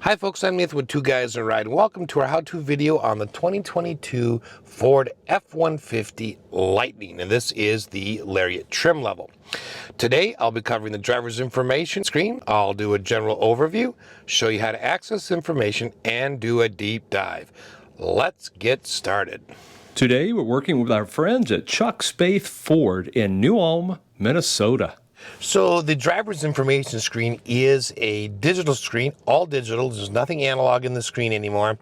Hi folks, I'm Nath with Two Guys in a Ride. Welcome to our how-to video on the 2022 Ford F-150 Lightning, and this is the Lariat trim level. Today I'll be covering the driver's information screen. I'll do a general overview, show you how to access information, and do a deep dive. Let's get started. Today we're working with our friends at Chuck Spaeth Ford in New Ulm, Minnesota. So the driver's information screen is a digital screen, all digital. There's nothing analog in the screen anymore,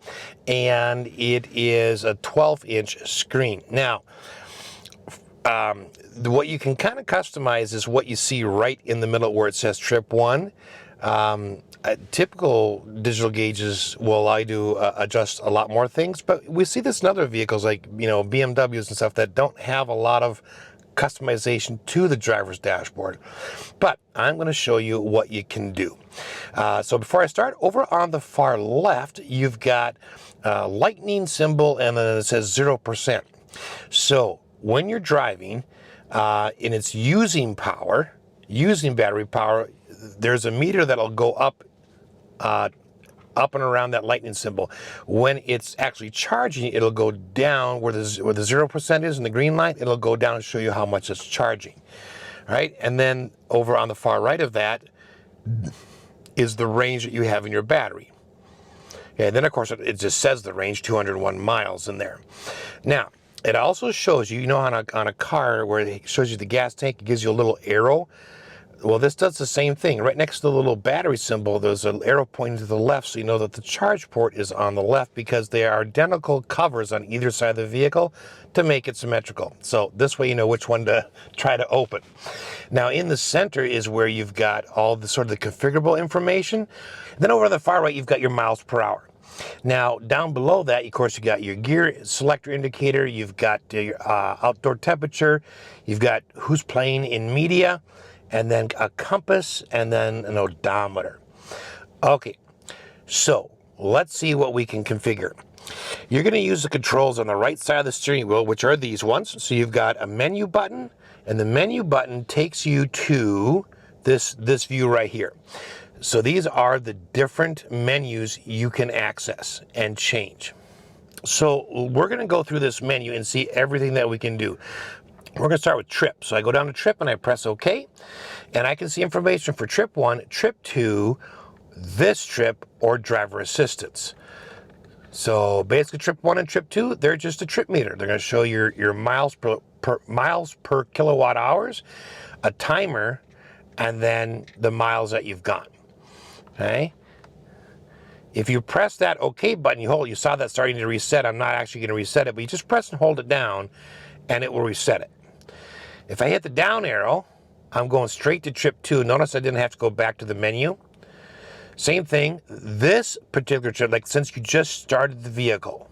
and it is a 12-inch screen. Now, what you can kind of customize is what you see right in the middle where it says Trip 1. Typical digital gauges will allow you to adjust a lot more things, but we see this in other vehicles like, BMWs and stuff that don't have a lot of customization to the driver's dashboard. But I'm going to show you what you can do. So before I start, over on the far left, you've got a lightning symbol and then it says 0%. So when you're driving and it's using battery power, there's a meter that'll go up and around that lightning symbol. When it's actually charging, it'll go down where the 0% is in the green line. It'll go down and show you how much it's charging, right? And then over on the far right of that is the range that you have in your battery. Okay, and then of course it just says the range, 201 miles in there. Now, it also shows you, on a car where it shows you the gas tank, it gives you a little arrow. Well, this does the same thing. Right next to the little battery symbol, there's an arrow pointing to the left, so you know that the charge port is on the left because they are identical covers on either side of the vehicle to make it symmetrical. So this way you know which one to try to open. Now in the center is where you've got all the sort of the configurable information. Then over on the far right, you've got your miles per hour. Now, down below that, of course, you got your gear selector indicator, you've got your outdoor temperature, you've got who's playing in media, and then a compass, and then an odometer. Okay, so let's see what we can configure. You're going to use the controls on the right side of the steering wheel, which are these ones. So you've got a menu button, and the menu button takes you to this view right here. So these are the different menus you can access and change. So we're going to go through this menu and see everything that we can do. We're going to start with trip. So I go down to trip and I press OK, and I can see information for trip 1, trip 2, this trip, or driver assistance. So basically trip 1 and trip 2, they're just a trip meter. They're going to show your miles per kilowatt hours, a timer, and then the miles that you've gone. Okay? If you press that OK button, you saw that starting to reset. I'm not actually going to reset it, but you just press and hold it down and it will reset it. If I hit the down arrow, I'm going straight to trip 2. Notice I didn't have to go back to the menu. Same thing, this particular trip, like since you just started the vehicle,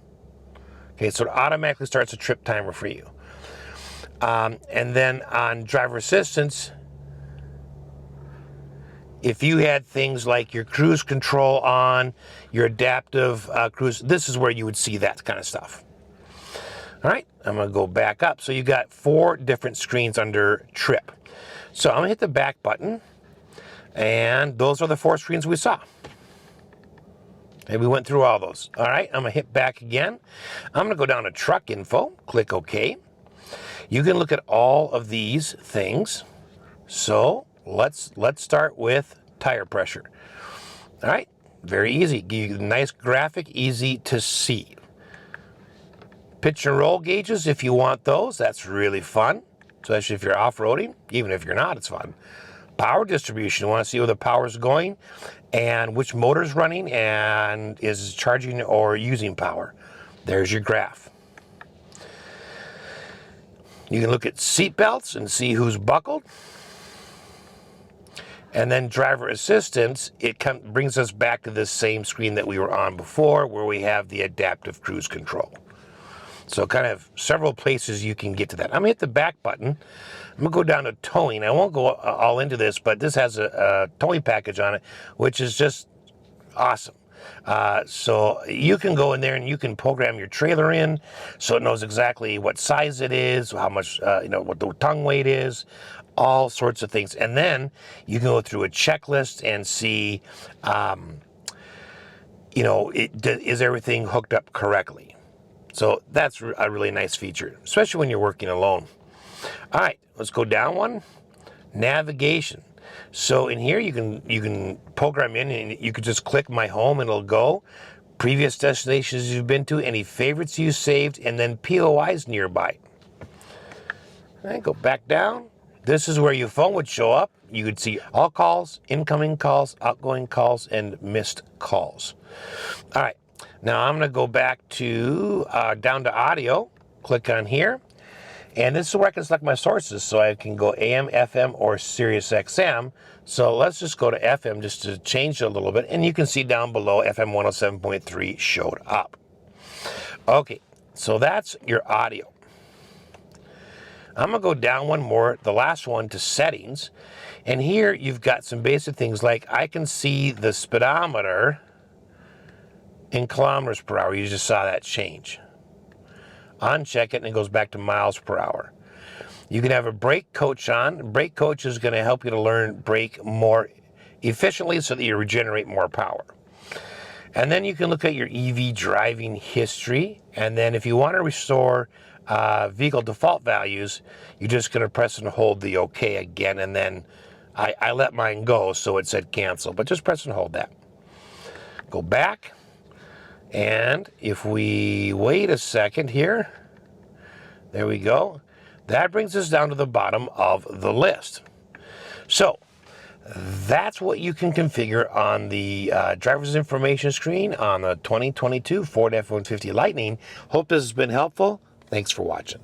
okay, so it automatically starts a trip timer for you. And then on driver assistance, if you had things like your cruise control on, your adaptive cruise, this is where you would see that kind of stuff. All right, I'm going to go back up. So you got 4 different screens under trip. So I'm going to hit the back button, and those are the 4 screens we saw. And we went through all those. All right, I'm going to hit back again. I'm going to go down to truck info, click OK. You can look at all of these things. So let's start with tire pressure. All right, very easy. Give you a nice graphic, easy to see. Pitch and roll gauges, if you want those, that's really fun, especially if you're off-roading. Even if you're not, it's fun. Power distribution, you want to see where the power is going and which motor is running and is charging or using power. There's your graph. You can look at seat belts and see who's buckled. And then driver assistance, it brings us back to this same screen that we were on before where we have the adaptive cruise control. So kind of several places you can get to that. I'm going to hit the back button. I'm going to go down to towing. I won't go all into this, but this has a towing package on it, which is just awesome. So you can go in there and you can program your trailer in so it knows exactly what size it is, how much, what the tongue weight is, all sorts of things. And then you can go through a checklist and see is everything hooked up correctly? So that's a really nice feature, especially when you're working alone. All right, let's go down one. Navigation. So in here you can program in, and you could just click my home and it'll go. Previous destinations you've been to, any favorites you saved, and then POIs nearby. All right, go back down. This is where your phone would show up. You would see all calls, incoming calls, outgoing calls, and missed calls. All right, now I'm going to go back to down to audio. Click on here. And this is where I can select my sources. So I can go AM, FM, or Sirius XM. So let's just go to FM just to change it a little bit. And you can see down below FM 107.3 showed up. Okay, so that's your audio. I'm going to go down one more, the last one, to settings. And here you've got some basic things like I can see the speedometer in kilometers per hour. You just saw that change. Uncheck it and it goes back to miles per hour. You can have a brake coach on. Brake coach is going to help you to learn brake more efficiently so that you regenerate more power. And then you can look at your EV driving history. And then if you want to restore vehicle default values, you're just going to press and hold the OK again. And then I let mine go, so it said cancel. But just press and hold that. Go back. And if we wait a second here, there we go. That brings us down to the bottom of the list. So that's what you can configure on the driver's information screen on the 2022 Ford F-150 Lightning. Hope this has been helpful. Thanks for watching.